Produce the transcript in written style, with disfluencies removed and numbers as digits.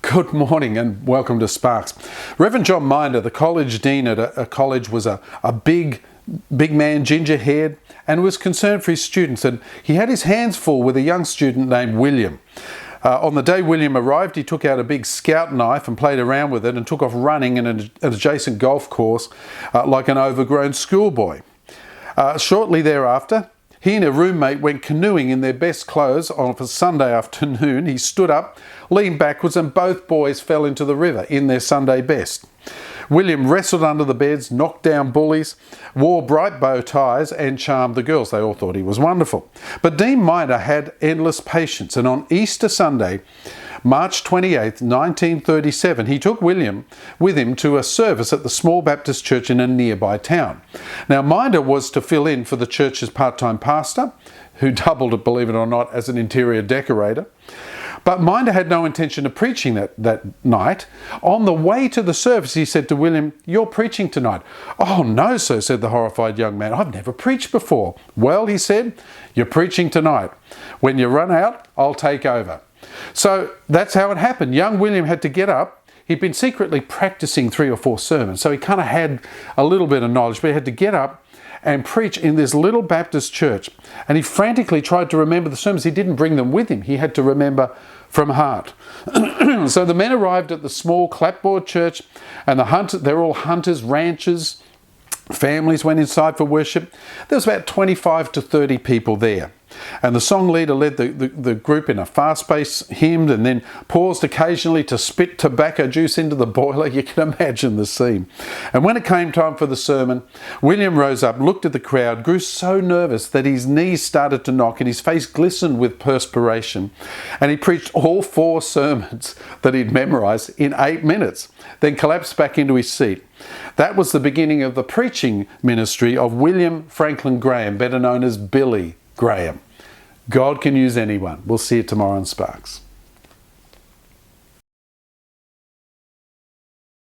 Good morning and welcome to Sparks. Reverend John Minder, the college dean at a college, was a big man, ginger-haired, and was concerned for his students. And he had his hands full with a young student named William. On the day William arrived, he took out a big scout knife and played around with it and took off running in an adjacent golf course like an overgrown schoolboy. Shortly thereafter, he and a roommate went canoeing in their best clothes on a Sunday afternoon. He stood up, leaned backwards, and both boys fell into the river in their Sunday best. William wrestled under the beds, knocked down bullies, wore bright bow ties, and charmed the girls. They all thought he was wonderful. But Dean Minder had endless patience, and on Easter Sunday, March 28, 1937, he took William with him to a service at the small Baptist church in a nearby town. Now, Minder was to fill in for the church's part-time pastor, who doubled, believe it or not, as an interior decorator. But Minder had no intention of preaching that night. On the way to the service, he said to William, "You're preaching tonight." "Oh, no, sir," said the horrified young man. "I've never preached before." "Well," he said, "you're preaching tonight. When you run out, I'll take over." So that's how it happened. Young William had to get up. He'd been secretly practicing 3 or 4 sermons, so he kind of had a little bit of knowledge, but he had to get up and preach in this little Baptist church. And he frantically tried to remember the sermons. He didn't bring them with him. He had to remember from heart. So the men arrived at the small clapboard church, and they're all hunters, ranchers, families went inside for worship. There was about 25 to 30 people there. And the song leader led the group in a fast-paced hymn and then paused occasionally to spit tobacco juice into the boiler. You can imagine the scene. And when it came time for the sermon, William rose up, looked at the crowd, grew so nervous that his knees started to knock and his face glistened with perspiration. And he preached all 4 sermons that he'd memorized in 8 minutes, then collapsed back into his seat. That was the beginning of the preaching ministry of William Franklin Graham, better known as Billy Graham. God can use anyone. We'll see you tomorrow on Sparks.